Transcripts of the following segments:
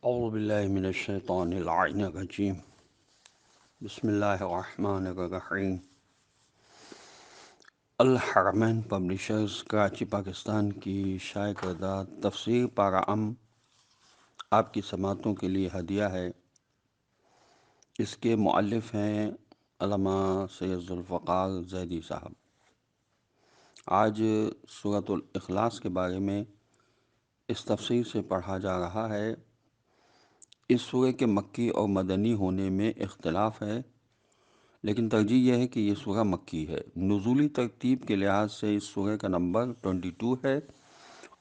اعوذ باللہ من الشیطان اللعین الرجیم بسم اللہ الرحمن الرحیم۔ الحرمین پبلیشرز کراچی پاکستان کی شائع کردہ تفسیر پارہ ام آپ کی سماعتوں کے لیے ہدیہ ہے۔ اس کے مؤلف ہیں علامہ سید ذوالفقار زیدی صاحب۔ آج سورۃ الاخلاص کے بارے میں اس تفسیر سے پڑھا جا رہا ہے۔ اس سورہ کے مکی اور مدنی ہونے میں اختلاف ہے، لیکن ترجیح یہ ہے کہ یہ سورہ مکی ہے۔ نزولی ترتیب کے لحاظ سے اس سورہ کا نمبر 22 ہے،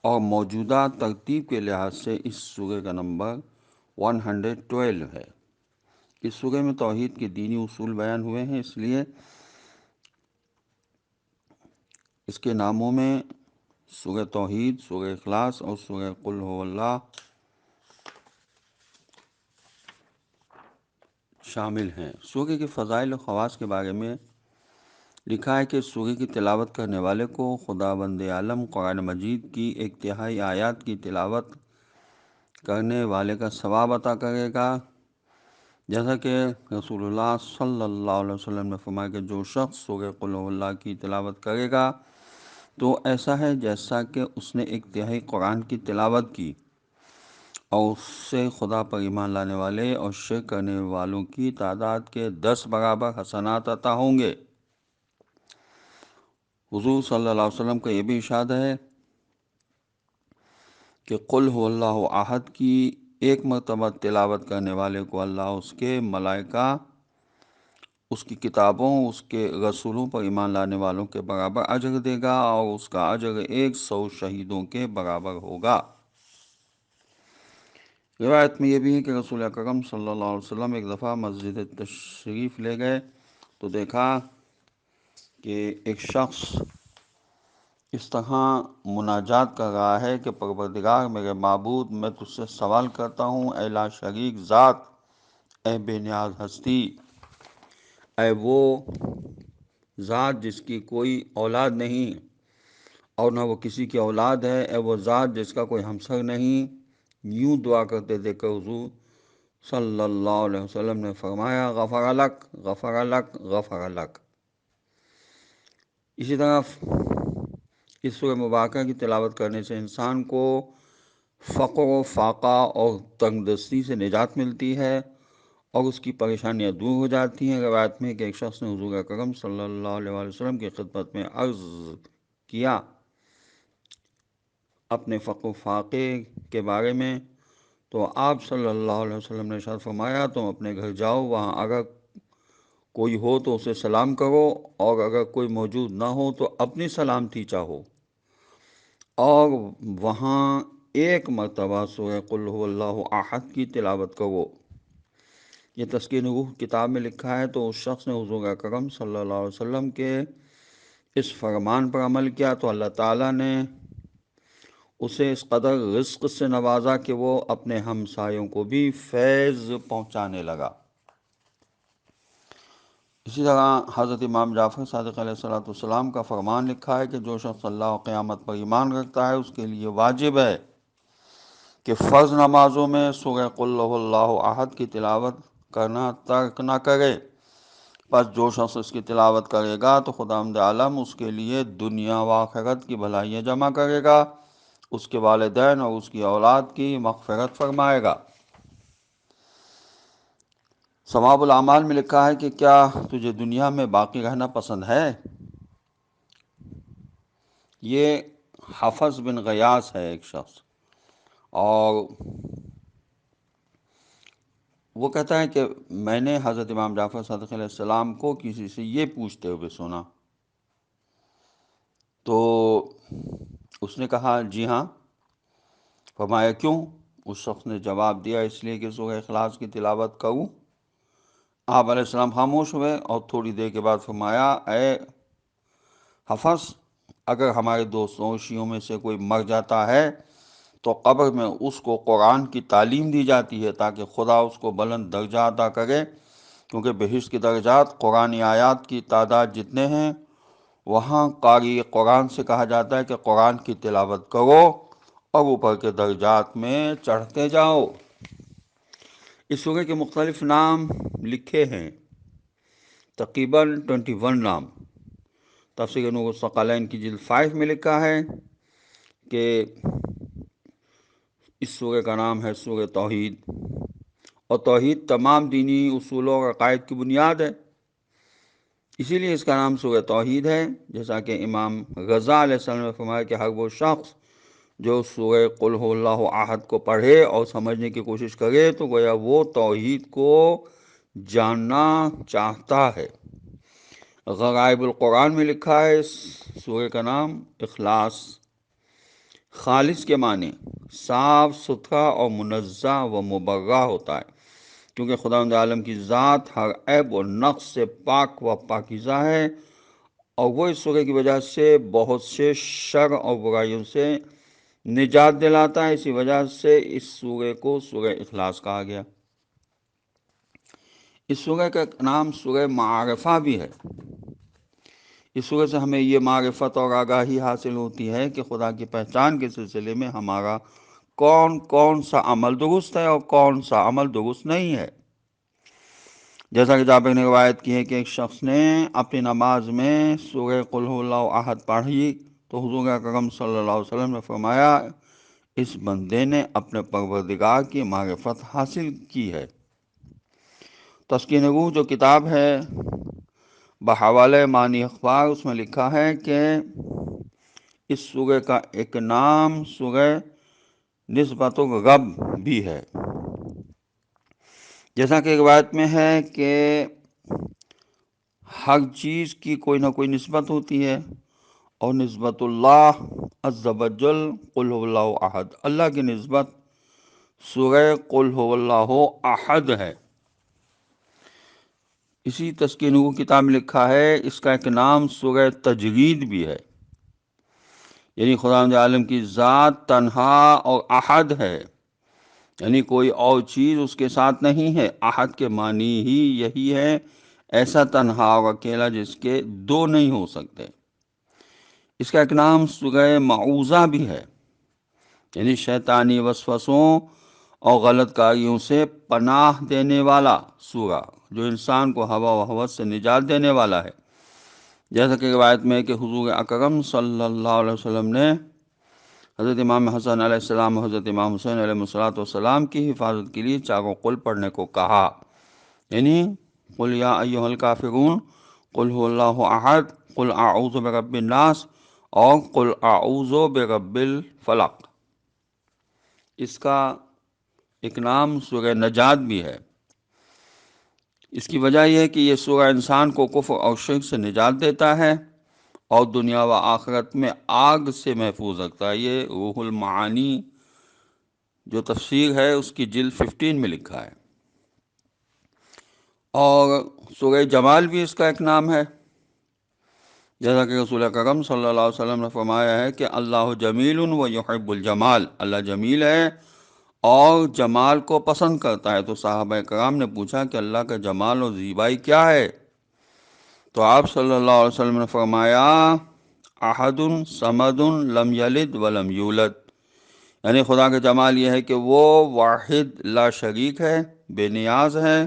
اور موجودہ ترتیب کے لحاظ سے اس سورہ کا نمبر 112 ہے۔ اس سورہ میں توحید کے دینی اصول بیان ہوئے ہیں، اس لیے اس کے ناموں میں سورہ توحید، سورہ اخلاص اور سورہ قل هو اللہ شامل ہیں۔ سورہ کے فضائل و خواص کے بارے میں لکھا ہے کہ سورہ کی تلاوت کرنے والے کو خداوند عالم قرآن مجید کی ایک تہائی آیات کی تلاوت کرنے والے کا ثواب عطا کرے گا، جیسا کہ رسول اللہ صلی اللہ علیہ وسلم نے فرمایا کہ جو شخص سورہ قل هو اللہ کی تلاوت کرے گا تو ایسا ہے جیسا کہ اس نے ایک تہائی قرآن کی تلاوت کی، اور اس سے خدا پر ایمان لانے والے اور شرک کرنے والوں کی تعداد کے 10 برابر حسنات عطا ہوں گے۔ حضور صلی اللہ علیہ وسلم کا یہ بھی ارشاد ہے کہ قل هو اللہ احد کی ایک مرتبہ تلاوت کرنے والے کو اللہ اس کے ملائکہ، اس کی کتابوں، اس کے رسولوں پر ایمان لانے والوں کے برابر اجر دے گا، اور اس کا اجر 100 شہیدوں کے برابر ہوگا۔ روایت میں یہ بھی ہے کہ رسول اکرم صلی اللہ علیہ وسلم ایک دفعہ مسجد تشریف لے گئے تو دیکھا کہ ایک شخص اس طرح مناجات کر رہا ہے کہ پروردگار میرے معبود، میں تجھ سے سوال کرتا ہوں، اے لا شریک ذات، اے بے نیاز ہستی، اے وہ ذات جس کی کوئی اولاد نہیں اور نہ وہ کسی کی اولاد ہے، اے وہ ذات جس کا کوئی ہمسر نہیں۔ یوں دعا کرتے دیکھ کر حضور صلی اللہ علیہ وسلم نے فرمایا غفر لک، غفر لک، غفر لک۔ اسی طرح اس سورہ مبارکہ کی تلاوت کرنے سے انسان کو فقر و فاقہ اور تنگ دستی سے نجات ملتی ہے، اور اس کی پریشانیاں دور ہو جاتی ہیں۔ روایت میں کہ ایک شخص نے حضور اکرم صلی اللہ علیہ وسلم کی خدمت میں عرض کیا اپنے فقر و فاقے کے بارے میں، تو آپ صلی اللہ علیہ وسلم نے ارشاد فرمایا تم اپنے گھر جاؤ، وہاں اگر کوئی ہو تو اسے سلام کرو، اور اگر کوئی موجود نہ ہو تو اپنی سلامتی چاہو، اور وہاں ایک مرتبہ سورہ قل هو اللہ احد کی تلاوت کرو۔ یہ تسکین روح کتاب میں لکھا ہے۔ تو اس شخص نے حضور اکرم صلی اللہ علیہ وسلم کے اس فرمان پر عمل کیا تو اللہ تعالیٰ نے اسے اس قدر رزق سے نوازا کہ وہ اپنے ہمسایوں کو بھی فیض پہنچانے لگا۔ اسی طرح حضرت امام جعفر صادق علیہ السلام کا فرمان لکھا ہے کہ جو شخص اللہ و قیامت پر ایمان رکھتا ہے اس کے لیے واجب ہے کہ فرض نمازوں میں سورہ قل هو اللہ احد کی تلاوت کرنا ترک نہ کرے۔ پس جو شخص اس کی تلاوت کرے گا تو خداوند عالم اس کے لیے دنیا و آخرت کی بھلائیاں جمع کرے گا، اس کے والدین اور اس کی اولاد کی مغفرت فرمائے گا۔ ثواب الاعمال میں لکھا ہے کہ کیا تجھے دنیا میں باقی رہنا پسند ہے؟ یہ حفص بن غیاث ہے ایک شخص، اور وہ کہتا ہے کہ میں نے حضرت امام جعفر صادق علیہ السلام کو کسی سے یہ پوچھتے ہوئے سنا، تو اس نے کہا جی ہاں۔ فرمایا کیوں؟ اس شخص نے جواب دیا اس لیے کہ سورہ اخلاص کی تلاوت کروں۔ آپ علیہ السلام خاموش ہوئے اور تھوڑی دیر کے بعد فرمایا اے حفص، اگر ہمارے دوستوں شیعوں میں سے کوئی مر جاتا ہے تو قبر میں اس کو قرآن کی تعلیم دی جاتی ہے تاکہ خدا اس کو بلند درجہ عطا کرے، کیونکہ بہشت کی درجات قرآنی آیات کی تعداد جتنے ہیں، وہاں قاری قرآن سے کہا جاتا ہے کہ قرآن کی تلاوت کرو اور اوپر کے درجات میں چڑھتے جاؤ۔ اس سورہ کے مختلف نام لکھے ہیں، تقریباً 21 نام۔ تفسیر نور الثقلین کی جلد 5 میں لکھا ہے کہ اس سورہ کا نام ہے سورہ توحید، اور توحید تمام دینی اصولوں اور عقائد کی بنیاد ہے، اسی لیے اس کا نام سورہ توحید ہے۔ جیسا کہ امام رضا علیہ السلام نے فرمایا کہ ہر وہ شخص جو سورہ قل هو اللہ احد کو پڑھے اور سمجھنے کی کوشش کرے تو گویا وہ توحید کو جاننا چاہتا ہے۔ غرائب القرآن میں لکھا ہے اس سورہ کا نام اخلاص، خالص کے معنی صاف ستھرا اور منزہ و مبرہ ہوتا ہے، کیونکہ خداوند عالم کی ذات ہر عیب و نقص سے پاک و پاکیزہ ہے، اور وہ اس سورہ کی وجہ سے بہت سے شر اور برائیوں سے نجات دلاتا ہے۔ اسی وجہ سے اس سورہ کو سورہ اخلاص کہا گیا۔ اس سورہ کا نام سورہ معارفہ بھی ہے۔ اس سورہ سے ہمیں یہ معرفت اور آگاہی حاصل ہوتی ہے کہ خدا کی پہچان کے سلسلے میں ہمارا کون سا عمل درست ہے اور کون سا عمل درست نہیں ہے۔ جیسا کہ جابر نے روایت کی ہے کہ ایک شخص نے اپنی نماز میں سورہ قل هو اللہ احد پڑھی تو حضور اکرم صلی اللہ علیہ وسلم نے فرمایا اس بندے نے اپنے پروردگار کی معرفت حاصل کی ہے۔ تسکین روح جو کتاب ہے بحوالہ معنی اخبار، اس میں لکھا ہے کہ اس سورہ کا ایک نام سورہ نسبت الرب بھی ہے۔ جیسا کہ روایت میں ہے کہ ہر چیز کی کوئی نہ کوئی نسبت ہوتی ہے، اور نسبت اللہ عز وجل قل هو اللہ احد، اللہ کی نسبت سورہ قل هو اللہ احد ہے۔ اسی تسکین روح کتاب میں لکھا ہے اس کا ایک نام سورہ تجرید بھی ہے، یعنی خداوند عالم کی ذات تنہا اور احد ہے، یعنی کوئی اور چیز اس کے ساتھ نہیں ہے۔ احد کے معنی ہی یہی ہے، ایسا تنہا اور اکیلا جس کے دو نہیں ہو سکتے۔ اس کا ایک نام سورہ معوذہ بھی ہے، یعنی شیطانی وسوسوں اور غلط کاریوں سے پناہ دینے والا سورہ، جو انسان کو ہوا و ہوس سے نجات دینے والا ہے۔ جیسا کہ روایت میں ہے کہ حضور اکرم صلی اللہ علیہ وسلم نے حضرت امام حسن علیہ السلام اور حضرت امام حسین علیہ السلام کی حفاظت کے لیے چاروں قل پڑھنے کو کہا، یعنی قل یا ایھا الکافرون، قل هو اللہ احد، قل اعوذ برب الناس، اور قل اعوذ برب الفلق۔ اس کا ایک نام سورہ نجات بھی ہے۔ اس کی وجہ یہ ہے کہ یہ سورہ انسان کو کفر اور شرک سے نجات دیتا ہے اور دنیا و آخرت میں آگ سے محفوظ رکھتا ہے۔ یہ روح المعانی جو تفسیر ہے اس کی جلد 15 میں لکھا ہے۔ اور سورہ جمال بھی اس کا ایک نام ہے، جیسا کہ رسول اکرم صلی اللہ علیہ وسلم نے فرمایا ہے کہ اللہ جمیل و یحب الجمال، اللہ جمیل ہے اور جمال کو پسند کرتا ہے۔ تو صحابہ کرام نے پوچھا کہ اللہ کا جمال اور زیبائی کیا ہے؟ تو آپ صلی اللہ علیہ وسلم نے فرمایا احد صمد لم یلد ولم یولد، یعنی خدا کا جمال یہ ہے کہ وہ واحد لا شریک ہے، بے نیاز ہے،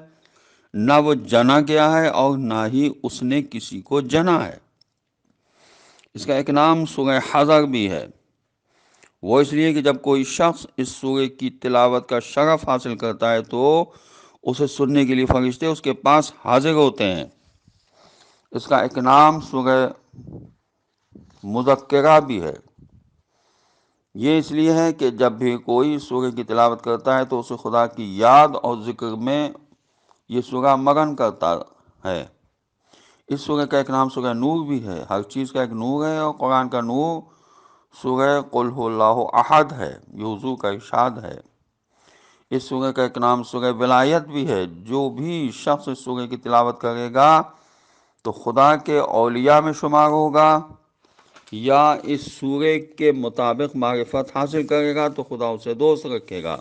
نہ وہ جنا گیا ہے اور نہ ہی اس نے کسی کو جنا ہے۔ اس کا ایک نام سورہ حشر بھی ہے، وہ اس لیے کہ جب کوئی شخص اس سورہ کی تلاوت کا شرف حاصل کرتا ہے تو اسے سننے کے لیے فرشتے اس کے پاس حاضر ہوتے ہیں۔ اس کا ایک نام سورہ مذکرہ بھی ہے، یہ اس لیے ہے کہ جب بھی کوئی سورہ کی تلاوت کرتا ہے تو اسے خدا کی یاد اور ذکر میں یہ سورہ مگن کرتا ہے۔ اس سورہ کا ایک نام سورہ نور بھی ہے، ہر چیز کا ایک نور ہے، اور قرآن کا نور سورہ قل هو اللہ احد ہے، یہ حضور کا ارشاد ہے۔ اس سورہ کا ایک نام سورہ ولایت بھی ہے، جو بھی شخص اس سورہ کی تلاوت کرے گا تو خدا کے اولیاء میں شمار ہوگا، یا اس سورہ کے مطابق معرفت حاصل کرے گا تو خدا اسے دوست رکھے گا۔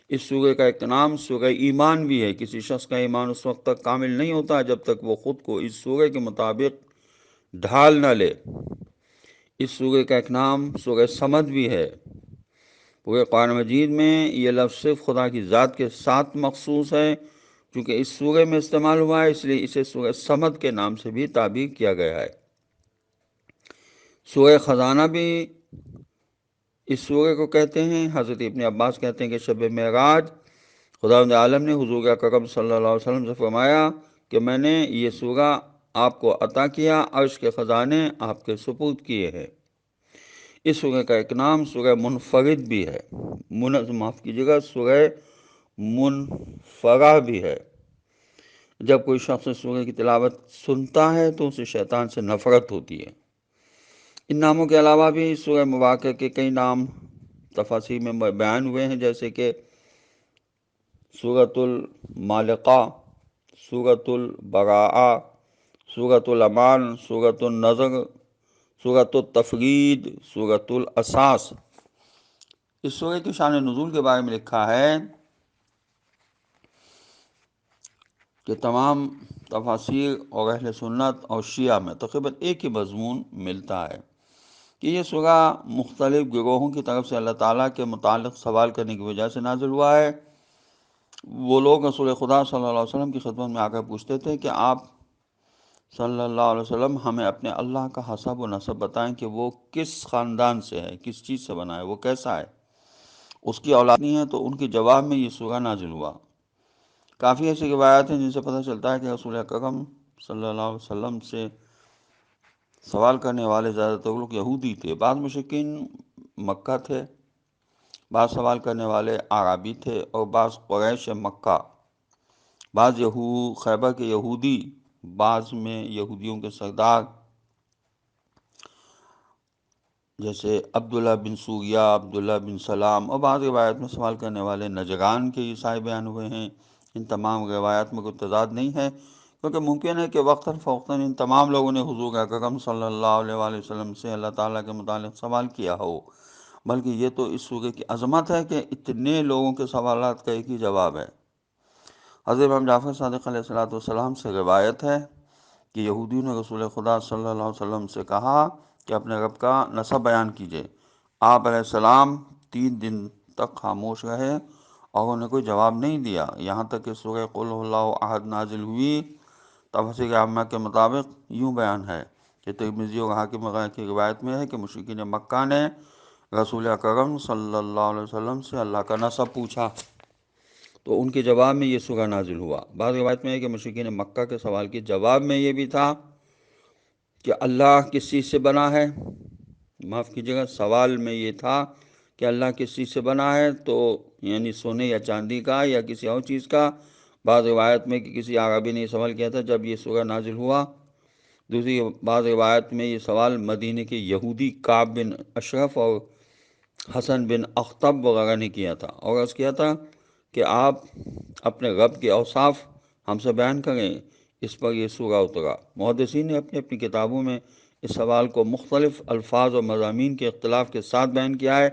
اس سورہ کا ایک نام سورہ ایمان بھی ہے، کسی شخص کا ایمان اس وقت تک کامل نہیں ہوتا جب تک وہ خود کو اس سورہ کے مطابق ڈھال نہ لے۔ اس سورہ کا ایک نام سورہ صمد بھی ہے، پورے قرآن مجید میں یہ لفظ صرف خدا کی ذات کے ساتھ مخصوص ہے، چونکہ اس سورہ میں استعمال ہوا ہے، اس لیے اسے سورہ صمد کے نام سے بھی تعبیر کیا گیا ہے۔ سورہ خزانہ بھی اس سورہ کو کہتے ہیں۔ حضرت ابن عباس کہتے ہیں کہ شب معراج خداوند عالم نے حضور اکرم صلی اللہ علیہ وسلم سے فرمایا کہ میں نے یہ سورہ آپ کو عطا کیا، عرش کے خزانے آپ کے سپرد کیے ہیں۔ اس سورہ کا ایک نام سورہ منفرد بھی ہے، معاف کیجیے گا، سورہ منفرہ بھی ہے۔ جب کوئی شخص سورہ کی تلاوت سنتا ہے تو اسے شیطان سے نفرت ہوتی ہے۔ ان ناموں کے علاوہ بھی سورہ مبارکہ کے کئی نام تفاسیر میں بیان ہوئے ہیں، جیسے کہ سورۃ المالقہ، سورۃ البراءہ، سورۃ الامان، سورۃ النظر، سورۃ التفرید، سورۃ الاساس۔ اس سورہ کی شان نزول کے بارے میں لکھا ہے کہ تمام تفاسیر اور اہل سنت اور شیعہ میں تقریباً ایک ہی مضمون ملتا ہے کہ یہ سورہ مختلف گروہوں کی طرف سے اللہ تعالیٰ کے متعلق سوال کرنے کی وجہ سے نازل ہوا ہے۔ وہ لوگ رسول خدا صلی اللہ علیہ وسلم کی خدمت میں آ کر پوچھتے تھے کہ آپ صلی اللہ علیہ وسلم ہمیں اپنے اللہ کا حسب و نسب بتائیں کہ وہ کس خاندان سے ہے، کس چیز سے بنا ہے، وہ کیسا ہے، اس کی اولاد نہیں ہے۔ تو ان کے جواب میں یہ سورہ نازل ہوا۔ کافی ایسی روایات ہیں جن سے پتہ چلتا ہے کہ رسول اکرم صلی اللہ علیہ وسلم سے سوال کرنے والے زیادہ تر لوگ یہودی تھے، بعض مشرکین مکہ تھے، بعض سوال کرنے والے اعرابی تھے، اور بعض قریش مکہ، بعض خیبر کے یہودی، بعض میں یہودیوں کے سردار جیسے عبداللہ بن سوریہ، عبداللہ بن سلام، اور بعض روایت میں سوال کرنے والے نجران کے عیسائی بیان ہوئے ہیں۔ ان تمام روایات میں کوئی تضاد نہیں ہے، کیونکہ ممکن ہے کہ وقتاً فوقتاً ان تمام لوگوں نے حضور اکرم صلی اللہ علیہ وآلہ وسلم سے اللہ تعالیٰ کے متعلق سوال کیا ہو، بلکہ یہ تو اس سورہ کی عظمت ہے کہ اتنے لوگوں کے سوالات کا ایک ہی جواب ہے۔ حضرت امام جعفر صادق علیہ السلام سے روایت ہے کہ یہودیوں نے رسول خدا صلی اللہ علیہ وسلم سے کہا کہ اپنے رب کا نسب بیان کیجئے۔ آپ علیہ السلام 3 دن تک خاموش رہے اور انہیں کوئی جواب نہیں دیا، یہاں تک کہ سورہ قل هو اللہ احد نازل ہوئی۔ تفسیر عامہ کے مطابق یوں بیان ہے کہ ترمذی اور حاکم وغیرہ کی روایت میں ہے کہ مشرکین مکہ نے رسول اکرم صلی اللہ علیہ وسلم سے اللہ کا نسب پوچھا، تو ان کے جواب میں یہ سورہ نازل ہوا۔ بعض روایت میں ہے کہ مشرکین مکہ کے سوال کے جواب میں یہ بھی تھا کہ اللہ کس چیز سے بنا ہے، معاف کیجیے گا، سوال میں یہ تھا کہ اللہ کس چیز سے بنا ہے، تو یعنی سونے یا چاندی کا یا کسی اور چیز کا۔ بعض روایت میں کہ کسی عربی نے یہ سوال کیا تھا جب یہ سورہ نازل ہوا۔ دوسری بعض روایت میں یہ سوال مدینہ کے یہودی کعب بن اشرف اور حسن بن اخطب وغیرہ نے کیا تھا، اور عرض کیا تھا کہ آپ اپنے رب کے اوصاف ہم سے بیان کریں۔ اس پر یہ سورہ اترا۔ محدثین نے اپنی اپنی کتابوں میں اس سوال کو مختلف الفاظ اور مضامین کے اختلاف کے ساتھ بیان کیا ہے۔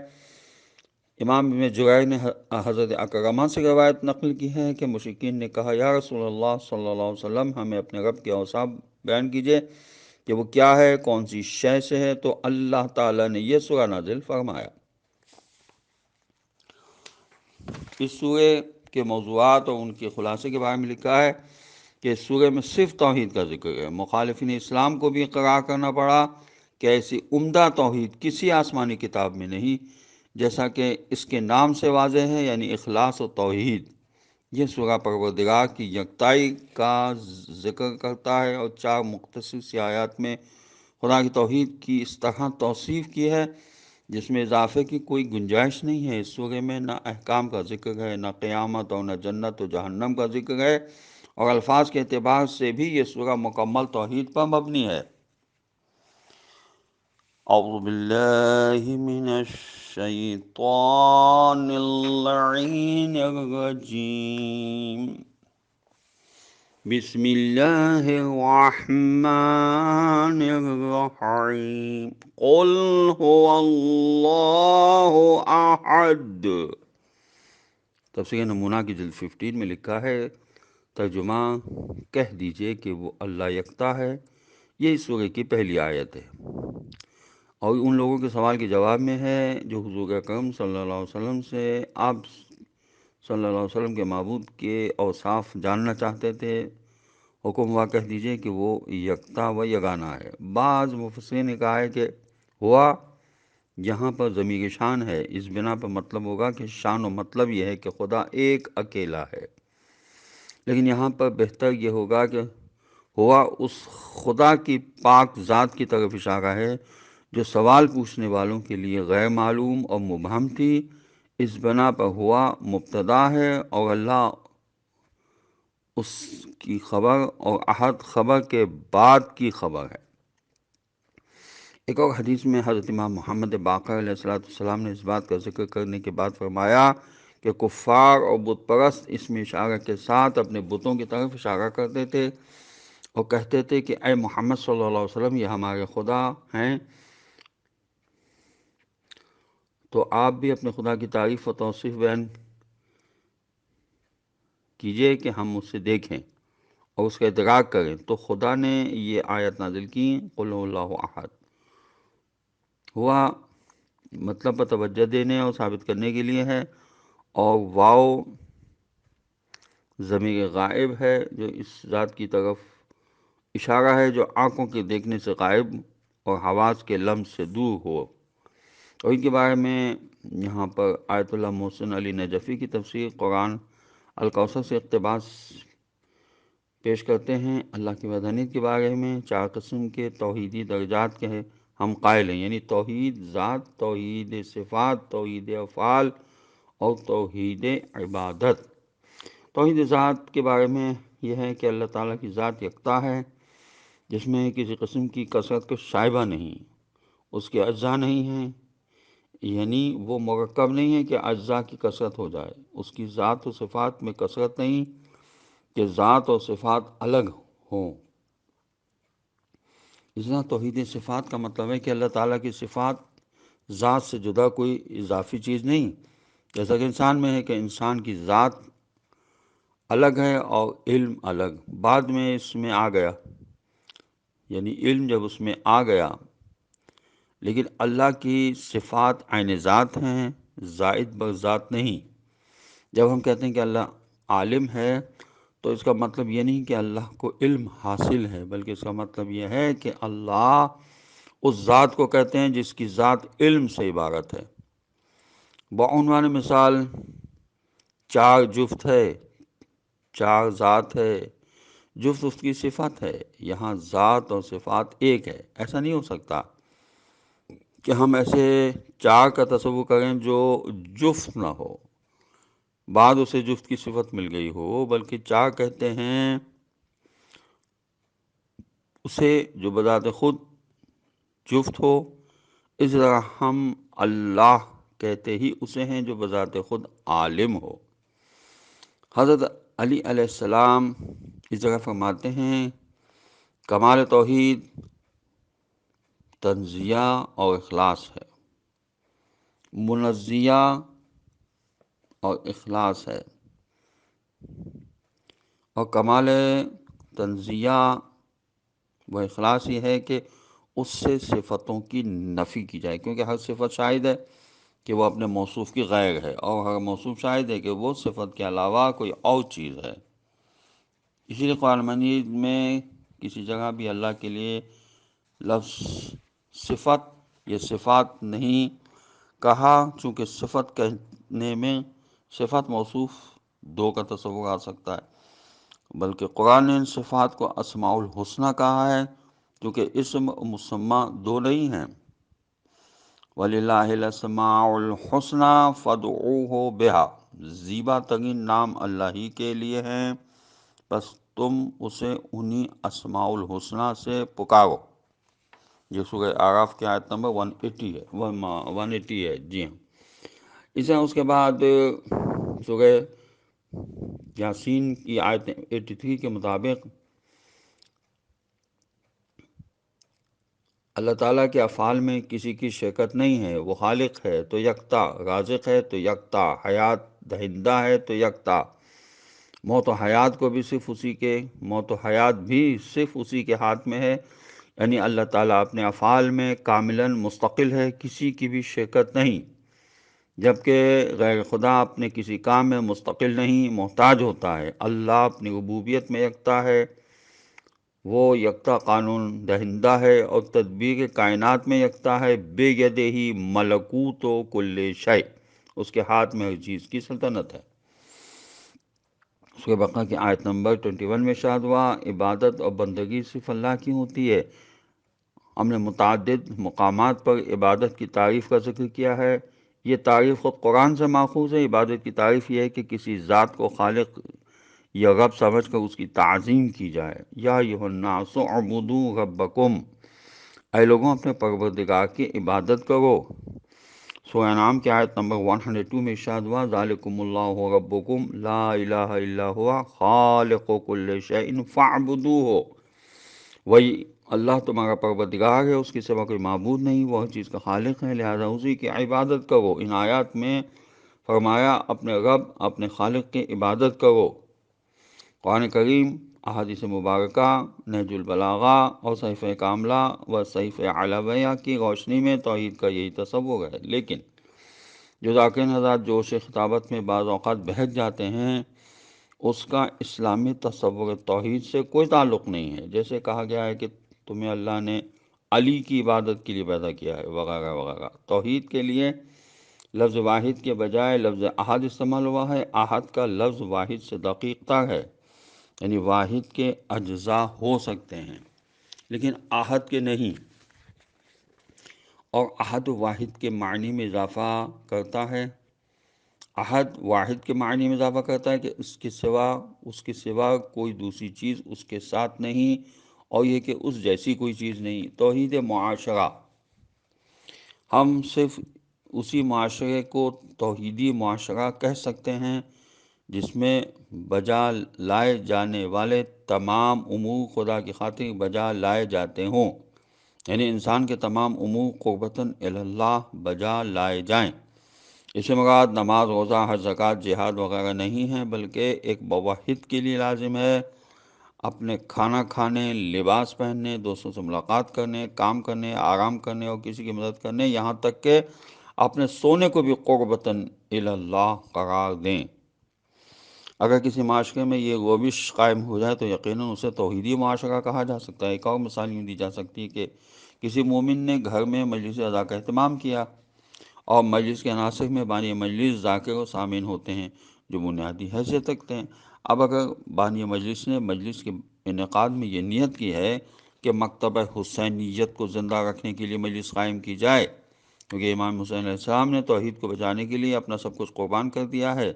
امام ابن جریر نے حضرت اکرمہ سے روایت نقل کی ہے کہ مشرکین نے کہا یا رسول اللہ صلی اللہ علیہ وسلم ہمیں اپنے رب کے اوصاف بیان کیجئے کہ وہ کیا ہے، کون سی شے سے ہے، تو اللہ تعالیٰ نے یہ سورہ نازل فرمایا۔ اس سورہ کے موضوعات اور ان کے خلاصے کے بارے میں لکھا ہے کہ اس سورہ میں صرف توحید کا ذکر ہے۔ مخالفین اسلام کو بھی اقرار کرنا پڑا کہ ایسی عمدہ توحید کسی آسمانی کتاب میں نہیں، جیسا کہ اس کے نام سے واضح ہے، یعنی اخلاص و توحید۔ یہ سورہ پروردگار کی یکتائی کا ذکر کرتا ہے اور 4 مختصر سی آیات میں خدا کی توحید کی اس طرح توصیف کی ہے جس میں اضافے کی کوئی گنجائش نہیں ہے۔ اس سورہ میں نہ احکام کا ذکر ہے، نہ قیامت اور نہ جنت و جہنم کا ذکر ہے، اور الفاظ کے اعتبار سے بھی یہ سورہ مکمل توحید پر مبنی ہے۔ اعوذ باللہ من الشیطان اللعین الرجیم، بسم اللہ الرحمن الرحیم، قل هو اللہ احد۔ تفسیر نمونہ کی جلد 15 میں لکھا ہے، ترجمہ کہہ دیجئے کہ وہ اللہ یکتا ہے۔ یہ اس سورہ کی پہلی آیت ہے۔ اور ان لوگوں کے سوال کے جواب میں ہے جو حضور اکرم صلی اللہ علیہ وسلم سے آپ صلی اللہ علیہ وسلم کے معبود کے اوصاف جاننا چاہتے تھے۔ حکم ہوا کہہ دیجئے کہ وہ یکتا و یگانہ ہے۔ بعض مفسرین نے کہا ہے کہ ہوا یہاں پر ضمیر شان ہے، اس بنا پر مطلب ہوگا کہ شان و مطلب یہ ہے کہ خدا ایک اکیلا ہے، لیکن یہاں پر بہتر یہ ہوگا کہ ہوا اس خدا کی پاک ذات کی طرف اشارہ ہے جو سوال پوچھنے والوں کے لیے غیر معلوم اور مبہم تھی۔ اس بنا پر ہوا مبتدا ہے اور اللہ اس کی خبر، اور احد خبر کے بعد کی خبر ہے۔ ایک اور حدیث میں حضرت امام محمد باقر علیہ السلام نے اس بات کا ذکر کرنے کے بعد فرمایا کہ کفار اور بت پرست اس میں اشارہ کے ساتھ اپنے بتوں کی طرف اشارہ کرتے تھے اور کہتے تھے کہ اے محمد صلی اللہ علیہ وسلم، یہ ہمارے خدا ہیں، تو آپ بھی اپنے خدا کی تعریف و توصیف بیان کیجئے کہ ہم اسے دیکھیں اور اس کا ادراک کریں۔ تو خدا نے یہ آیت نازل کی، قل هو اللہ احد۔ ہوا مطلب پر توجہ دینے اور ثابت کرنے کے لیے ہے، اور واو ضمیر غائب ہے جو اس ذات کی طرف اشارہ ہے جو آنکھوں کے دیکھنے سے غائب اور حواس کے لمس سے دور ہو۔ اور ان کے بارے میں یہاں پر آیت اللہ محسن علی نجفی کی تفسیر قرآن الکوثر سے اقتباس پیش کرتے ہیں۔ اللہ کی وحدانیت کے بارے میں 4 قسم کے توحیدی درجات کے ہم قائل ہیں، یعنی توحید ذات، توحید صفات، توحید افعال اور توحید عبادت۔ توحید ذات کے بارے میں یہ ہے کہ اللہ تعالیٰ کی ذات یکتا ہے، جس میں کسی قسم کی کثرت کا شائبہ نہیں، اس کے اجزاء نہیں ہیں، یعنی وہ مرکب نہیں ہے کہ اجزاء کی کثرت ہو جائے۔ اس کی ذات و صفات میں کثرت نہیں کہ ذات اور صفات الگ ہوں۔ اس طرح توحید صفات کا مطلب ہے کہ اللہ تعالیٰ کی صفات ذات سے جدا کوئی اضافی چیز نہیں، جیسا کہ انسان میں ہے کہ انسان کی ذات الگ ہے اور علم الگ، بعد میں اس میں آ گیا، یعنی علم جب اس میں آ گیا، لیکن اللہ کی صفات عین ذات ہیں، زائد بر ذات نہیں۔ جب ہم کہتے ہیں کہ اللہ عالم ہے تو اس کا مطلب یہ نہیں کہ اللہ کو علم حاصل ہے، بلکہ اس کا مطلب یہ ہے کہ اللہ اس ذات کو کہتے ہیں جس کی ذات علم سے عبارت ہے۔ بعنوان مثال 4 جفت ہے، 4 ذات ہے، جفت اس کی صفت ہے، یہاں ذات اور صفات ایک ہے۔ ایسا نہیں ہو سکتا کہ ہم ایسے 4 کا تصور کریں جو جفت نہ ہو، بعد اسے جفت کی صفت مل گئی ہو، بلکہ 4 کہتے ہیں اسے جو بذات خود جفت ہو۔ اس طرح ہم اللہ کہتے ہی اسے ہیں جو بذات خود عالم ہو۔ حضرت علی علیہ السلام اس جگہ فرماتے ہیں کمال توحید تنزیہ اور اخلاص ہے، منزیہ اور اخلاص ہے، اور کمال تنزیہ و اخلاص یہ ہے کہ اس سے صفتوں کی نفی کی جائے، کیونکہ ہر صفت شاہد ہے کہ وہ اپنے موصوف کی غیر ہے، اور ہر موصوف شاہد ہے کہ وہ صفت کے علاوہ کوئی اور چیز ہے۔ اسی لیے قرآن مجید میں کسی جگہ بھی اللہ کے لیے لفظ صفت یا صفات نہیں کہا، چونکہ صفت کہنے میں صفت موصوف 2 کا تصور آ سکتا ہے، بلکہ قرآن نے ان صفات کو اسماء الحسنہ کہا ہے، کیونکہ اسم مسمى 2 نہیں ہیں۔ وَلِلَّهِ الْأَسْمَاءُ الْحُسْنَى فَادْعُوهُ بِهَا، زیبا ترین نام اللہ ہی کے لیے ہیں، بس تم اسے انہی اسماء الحسنہ سے پکارو۔ یہ سورہ اعراف کی آیت نمبر 180 ہے، 180 ہے، جی ہاں۔ اس طرح اس کے بعد سورہ یاسین کی آیت 83 کے مطابق اللہ تعالیٰ کے افعال میں کسی کی شرکت نہیں ہے، وہ خالق ہے تو یکتا، رازق ہے تو یکتا، حیات دہندہ ہے تو یکتا، موت و حیات کو بھی صرف اسی کے موت و حیات بھی صرف اسی کے ہاتھ میں ہے، یعنی اللہ تعالیٰ اپنے افعال میں کاملاً مستقل ہے، کسی کی بھی شرکت نہیں، جبکہ غیر خدا اپنے کسی کام میں مستقل نہیں، محتاج ہوتا ہے۔ اللہ اپنی ربوبیت میں یکتا ہے، وہ یکتا قانون دہندہ ہے، اور تدبیر کائنات میں یکتا ہے۔ بے یدہ ملکوت و کل شیء، اس کے ہاتھ میں ہر چیز کی سلطنت ہے۔ سورہ بقرہ کی آیت نمبر 21 میں ارشاد ہوا، عبادت اور بندگی صرف اللہ کی ہوتی ہے۔ ہم نے متعدد مقامات پر عبادت کی تعریف کا ذکر کیا ہے۔ یہ تعریف خود قرآن سے ماخوذ ہے۔ عبادت کی تعریف یہ ہے کہ کسی ذات کو خالق یا رب سمجھ کر اس کی تعظیم کی جائے۔ یا ایھا الناس اعبدوا ربکم، اے لوگوں اپنے پروردگار کی عبادت کرو۔ سورہ انعام کی آیت نمبر 102 میں ارشاد ہوا، ذالکم اللہ ربکم لا الہ الا ہوا خالق کل شیء فاعبدوہ، وہی اللہ تمہارا پروردگار ہے، اس کے سوا کوئی معبود نہیں، وہ ہر چیز کا خالق ہے، لہذا اسی کی عبادت کرو۔ ان آیات میں فرمایا اپنے رب، اپنے خالق کی عبادت کرو۔ قرآن کریم، احادیث مبارکہ، نہج البلاغہ اور صحیفہ کاملہ و صحیفہ علویہ کی روشنی میں توحید کا یہی تصور ہے۔ لیکن جو ذاکرین حضرات جوش خطابت میں بعض اوقات بہک جاتے ہیں، اس کا اسلامی تصور توحید سے کوئی تعلق نہیں ہے۔ جیسے کہا گیا ہے کہ تمہیں اللہ نے علی کی عبادت کے لیے پیدا کیا ہے، وغیرہ وغیرہ۔ توحید کے لیے لفظ واحد کے بجائے لفظ احد استعمال ہوا ہے۔ احد کا لفظ واحد سے دقیق تر ہے، یعنی واحد کے اجزاء ہو سکتے ہیں لیکن احد کے نہیں، اور احد واحد کے معنی میں اضافہ کرتا ہے۔ احد واحد کے معنی میں اضافہ کرتا ہے کہ اس کے سوا کوئی دوسری چیز اس کے ساتھ نہیں، اور یہ کہ اس جیسی کوئی چیز نہیں۔ توحید معاشرہ، ہم صرف اسی معاشرے کو توحیدی معاشرہ کہہ سکتے ہیں جس میں بجا لائے جانے والے تمام امور خدا کی خاطر بجا لائے جاتے ہوں، یعنی انسان کے تمام امور قربتاً الی اللہ بجا لائے جائیں۔ اس سے مراد نماز، روزہ، حج، زکوٰۃ، جہاد وغیرہ نہیں ہے، بلکہ ایک موحد کے لیے لازم ہے اپنے کھانا کھانے، لباس پہننے، دوستوں سے ملاقات کرنے، کام کرنے، آرام کرنے اور کسی کی مدد کرنے، یہاں تک کہ اپنے سونے کو بھی قربتاً الی اللہ قرار دیں۔ اگر کسی معاشرے میں یہ روش قائم ہو جائے تو یقیناً اسے توحیدی معاشرہ کہا جا سکتا ہے۔ ایک اور مثال یوں دی جا سکتی ہے کہ کسی مومن نے گھر میں مجلس اذا کا اہتمام کیا، اور مجلس کے عناصر میں بانی مجلس ذاکر و سامعین ہوتے ہیں جو بنیادی حیثیت رکھتے ہیں۔ اب اگر بانی مجلس نے مجلس کے انعقاد میں یہ نیت کی ہے کہ مکتبہ حسینیت کو زندہ رکھنے کے لیے مجلس قائم کی جائے، کیونکہ امام حسین علیہ السلام نے توحید کو بچانے کے لیے اپنا سب کچھ قربان کر دیا ہے،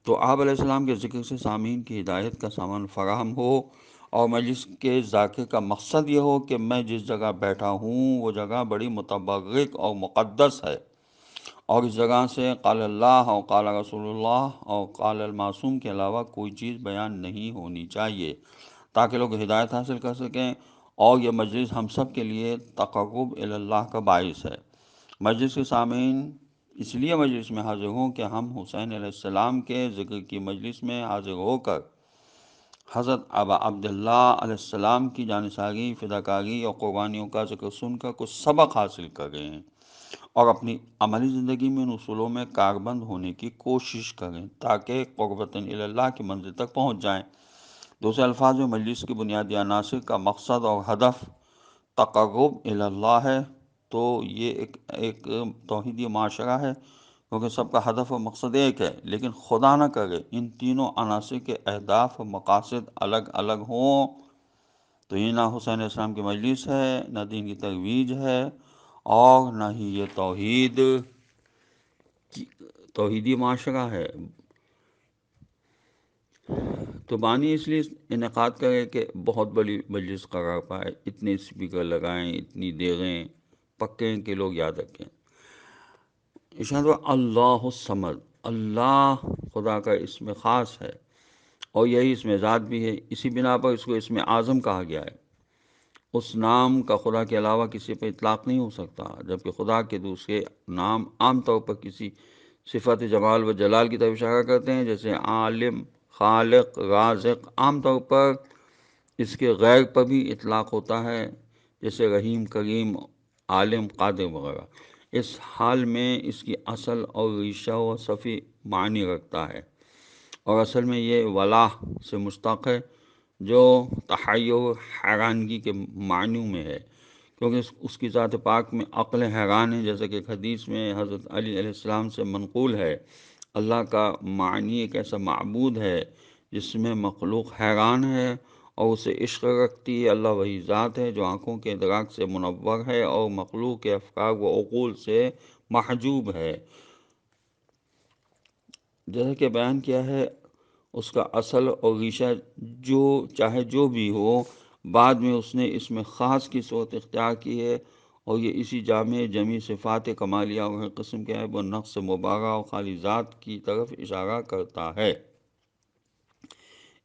تو آپ علیہ السلام کے ذکر سے سامعین کی ہدایت کا سامان فراہم ہو، اور مجلس کے ذاکر کا مقصد یہ ہو کہ میں جس جگہ بیٹھا ہوں وہ جگہ بڑی متبرک اور مقدس ہے، اور اس جگہ سے قال اللہ اور قال رسول اللہ اور قال المعصوم کے علاوہ کوئی چیز بیان نہیں ہونی چاہیے، تاکہ لوگ ہدایت حاصل کر سکیں، اور یہ مجلس ہم سب کے لیے تقرب الی اللہ کا باعث ہے۔ مجلس کے سامعین اس لیے مجلس میں حاضر ہوں کہ ہم حسین علیہ السلام کے ذکر کی مجلس میں حاضر ہو کر حضرت ابا عبداللہ علیہ السلام کی جانثاری، فداکاری اور قربانیوں کا ذکر سن کر کچھ سبق حاصل کر گئے ہیں، اور اپنی عملی زندگی میں ان اصولوں میں کاربند ہونے کی کوشش کریں تاکہ قربتاً الی اللہ کی منزل تک پہنچ جائیں۔ دوسرے الفاظ میں مجلس کی بنیادی عناصر کا مقصد اور ہدف تقرب الی اللہ ہے، تو یہ ایک توحیدی معاشرہ ہے، کیونکہ سب کا ہدف و مقصد ایک ہے، لیکن خدا نہ کرے ان تینوں عناصر کے اہداف و مقاصد الگ الگ ہوں تو یہ نہ حسین علیہ السلام کی مجلس ہے، نہ دین کی ترویج ہے، اور نہ ہی یہ توحیدی معاشرہ ہے۔ تو بانی اس لیے انعقاد کرے کہ بہت بڑی مجلس قرار پائے، اتنے اسپیکر لگائیں، اتنی دیغیں پکیں کہ لوگ یاد رکھیں۔ ارشاد ہوا اللہ الصمد، اللہ خدا کا اسم خاص ہے، اور یہی اسم ذات بھی ہے، اسی بنا پر اس کو اسم اعظم کہا گیا ہے۔ اس نام کا خدا کے علاوہ کسی پر اطلاق نہیں ہو سکتا، جبکہ خدا کے دوسرے نام عام طور پر کسی صفت جمال و جلال کی طرف اشارہ کرتے ہیں، جیسے عالم، خالق، رازق۔ عام طور پر اس کے غیر پر بھی اطلاق ہوتا ہے، جیسے رحیم، کریم، عالم، قادر وغیرہ۔ اس حال میں اس کی اصل اور ریشہ و صفی معنی رکھتا ہے، اور اصل میں یہ ولاح سے مشتق ہے، جو تحیر، حیرانگی کے معنی میں ہے، کیونکہ اس کی ذات پاک میں عقل حیران ہے، جیسا کہ ایک حدیث میں حضرت علی علیہ السلام سے منقول ہے، اللہ کا معنی ایک ایسا معبود ہے جس میں مخلوق حیران ہے اور اسے عشق رکھتی ہے۔ اللہ وہی ذات ہے جو آنکھوں کے ادراک سے منور ہے اور مخلوق کے افکار و عقول سے محجوب ہے۔ جیسا کہ بیان کیا ہے، اس کا اصل اور ریشہ جو چاہے جو بھی ہو، بعد میں اس نے اس میں خاص کی صورت اختیار کی ہے، اور یہ اسی جامع جمی صفات کمالیہ اور ہر قسم کے عیب و نقص سے مبارہ اور خالی ذات کی طرف اشارہ کرتا ہے۔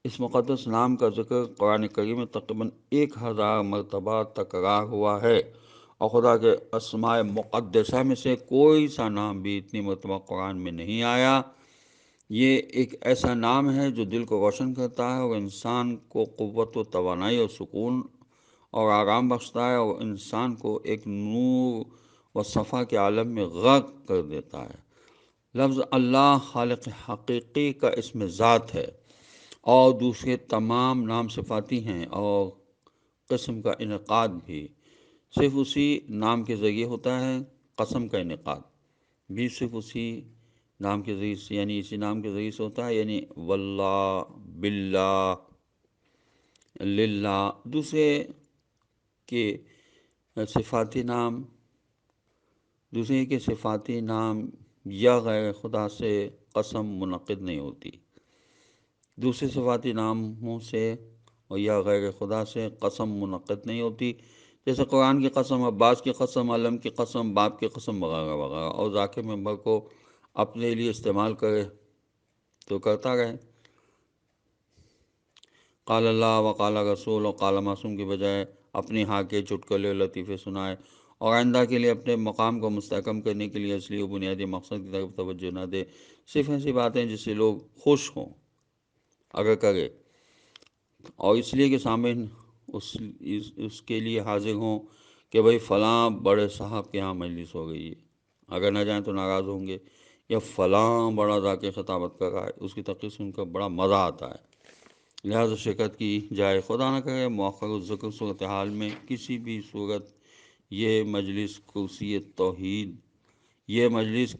اس مقدس نام کا ذکر قرآن کریم میں تقریباً 1000 مرتبہ تکرار ہوا ہے، اور خدا کے اسماء مقدسہ میں سے کوئی سا نام بھی اتنی مرتبہ قرآن میں نہیں آیا۔ یہ ایک ایسا نام ہے جو دل کو روشن کرتا ہے اور انسان کو قوت و توانائی اور سکون اور آرام بخشتا ہے، اور انسان کو ایک نور و صفا کے عالم میں غرق کر دیتا ہے۔ لفظ اللہ خالق حقیقی کا اسم ذات ہے، اور دوسرے تمام نام صفاتی ہیں، اور قسم کا انعقاد بھی صرف اسی نام کے ذریعے ہوتا ہے۔ قسم کا انعقاد بھی صرف اسی نام کے ذریعے سے، یعنی اسی نام کے ذریعے سے ہوتا ہے، یعنی واللہ، باللہ، للہ۔ دوسرے کے صفاتی نام یا غیر خدا سے قسم منعقد نہیں ہوتی۔ دوسرے صفاتی ناموں سے اور یا غیر خدا سے قسم منعقد نہیں ہوتی، جیسے قرآن کی قسم، عباس کی قسم، علم کی قسم، باپ کی قسم وغیرہ وغیرہ، اور ذاکر ممبر کو اپنے لیے استعمال کرے تو کرتا رہے۔ قال اللہ و قال رسول اور قال معصوم کی بجائے اپنی ہاں کے چٹکلے لطیفے سنائے، اور آئندہ کے لیے اپنے مقام کو مستحکم کرنے کے لیے اصلی و بنیادی مقصد کی طرف توجہ نہ دے، صرف ایسی باتیں جس سے لوگ خوش ہوں اگر کرے، اور اس لیے کہ سامعین اس کے لیے حاضر ہوں کہ بھئی فلاں بڑے صاحب کے ہاں مجلس ہو گئی ہے، اگر نہ جائیں تو ناراض ہوں گے، یا فلاں بڑا ذاکر خطابت کر رہا ہے، اس کی تقریر سن کر بڑا مزہ آتا ہے، لہذا شرکت کی جائے۔ خدا نہ کرے مؤخر الذکر صورتحال میں کسی بھی صورت یہ مجلس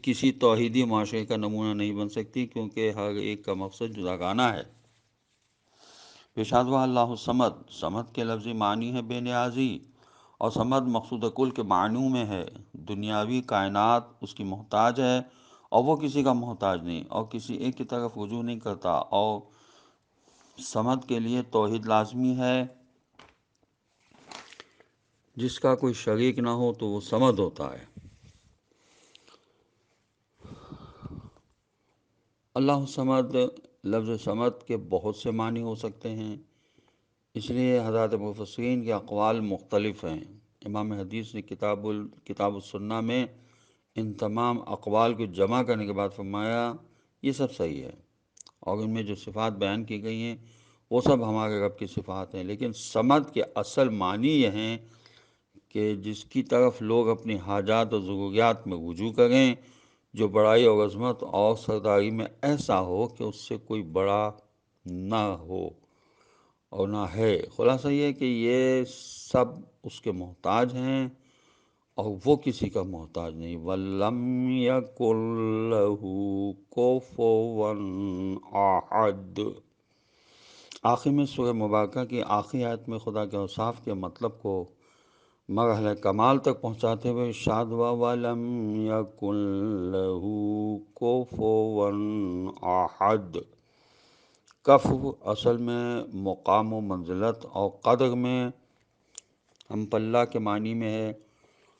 کسی توحیدی معاشرے کا نمونہ نہیں بن سکتی، کیونکہ ہر ایک کا مقصد جداگانہ ہے۔ پیشاد و اللہ الصمد، صمد کے لفظی معنی ہے بے نیازی، اور صمد مقصود کل کے معنوں میں ہے۔ دنیاوی کائنات اس کی محتاج ہے، اور وہ کسی کا محتاج نہیں، اور کسی ایک کی طرف رجوع نہیں کرتا، اور صمد کے لیے توحید لازمی ہے۔ جس کا کوئی شریک نہ ہو تو وہ صمد ہوتا ہے۔ اللہ صمد، لفظ صمد کے بہت سے معنی ہو سکتے ہیں، اس لیے حضرات مفسرین کے اقوال مختلف ہیں۔ امام حدیث نے کتاب السنہ میں ان تمام اقوال کو جمع کرنے کے بعد فرمایا یہ سب صحیح ہے، اور ان میں جو صفات بیان کی گئی ہیں وہ سب ہمارے رب کی صفات ہیں، لیکن صمد کے اصل معنی یہ ہیں کہ جس کی طرف لوگ اپنی حاجات اور ضروریات میں رجوع کریں، جو بڑائی اور عظمت اور سرداری میں ایسا ہو کہ اس سے کوئی بڑا نہ ہو اور نہ ہے۔ خلاصہ یہ ہے کہ یہ سب اس کے محتاج ہیں، اور وہ کسی کا محتاج نہیں۔ وَلَمْ يَكُنْ لَهُ كُفُوًا أَحَدٌ۔ آخر میں سورہ مبارکہ کی آخری آیت میں خدا کے اوصاف کے مطلب کو مرحلہ کمال تک پہنچاتے ہوئے ارشاد ہوا وَلَمْ يَكُنْ لَهُ كُفُوًا أَحَدٌ۔ کف اصل میں مقام و منزلت اور قدر میں ہم پلہ کے معنی میں ہے۔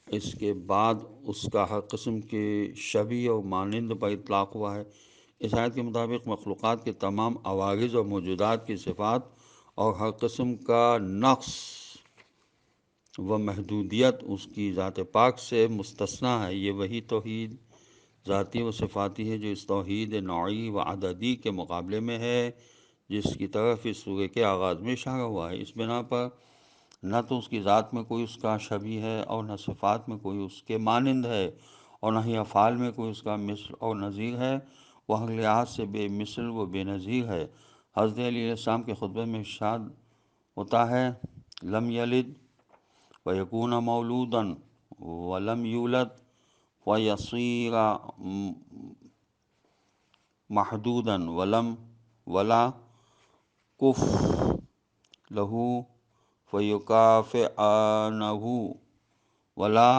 اس کے بعد اس کا ہر قسم کے شبیہ و مانند پر اطلاق ہوا ہے۔ اس آیت کے مطابق مخلوقات کے تمام عوارض اور موجودات کی صفات اور ہر قسم کا نقص و محدودیت اس کی ذات پاک سے مستثنیٰ ہے۔ یہ وہی توحید ذاتی و صفاتی ہے جو اس توحید نوعی و عددی کے مقابلے میں ہے، جس کی طرف اس سورہ کے آغاز میں اشارہ ہوا ہے۔ اس بنا پر نہ تو اس کی ذات میں کوئی اس کا شبیہ ہے اور نہ صفات میں کوئی اس کے مانند ہے، اور نہ ہی افعال میں کوئی اس کا مثل اور نظیر ہے۔ وہ ہر لحاظ سے بے مثل و بے نظیر ہے۔ حضرت علی علیہ السلام کے خطبے میں ارشاد ہوتا ہے، لم یلد ویکون مولودا ولم یولد ویصیر محدودا ولا کف لہو فیکافئنہ ولا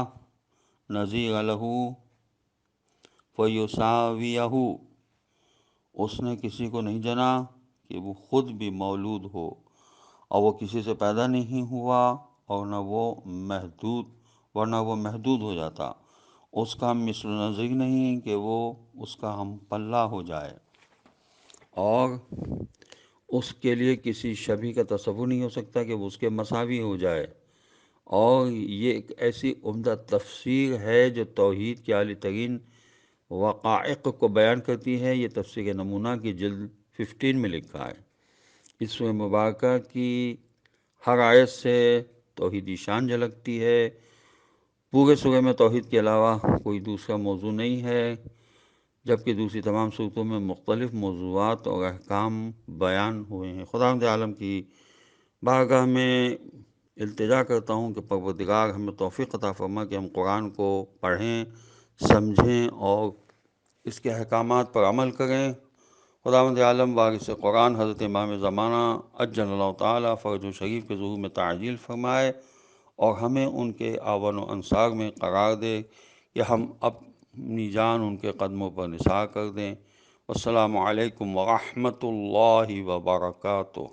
نظیر لہو فیساویہ۔ اس نے کسی کو نہیں جنا کہ وہ خود بھی مولود ہو، اور وہ کسی سے پیدا نہیں ہوا، اور ورنہ وہ محدود ہو جاتا۔ اس کا مثل نظیر نہیں کہ وہ اس کا ہم پلہ ہو جائے، اور اس کے لیے کسی شبیہ کا تصور نہیں ہو سکتا کہ وہ اس کے مساوی ہو جائے۔ اور یہ ایک ایسی عمدہ تفسیر ہے جو توحید کے اعلی ترین وقائق کو بیان کرتی ہے۔ یہ تفسیر نمونہ کی جلد 15 میں لکھا ہے۔ اس سورہ مبارکہ کی ہر آیت سے توحیدی شان جھلکتی ہے۔ پورے سورہ میں توحید کے علاوہ کوئی دوسرا موضوع نہیں ہے، جبکہ دوسری تمام صورتوں میں مختلف موضوعات اور احکام بیان ہوئے ہیں۔ خداوند عالم کی بارگاہ میں التجا کرتا ہوں کہ پروردگار ہمیں توفیق عطا فرما کہ ہم قرآن کو پڑھیں، سمجھیں اور اس کے احکامات پر عمل کریں۔ خداوند عالم وارث قرآن حضرت امام زمانہ عجل اللہ تعالیٰ فرج و شریف کے ظہور میں تعجیل فرمائے، اور ہمیں ان کے اعوان و انصار میں قرار دے کہ ہم اپنی جان ان کے قدموں پر نثار کر دیں۔ السلام علیکم ورحمۃ اللہ وبرکاتہ۔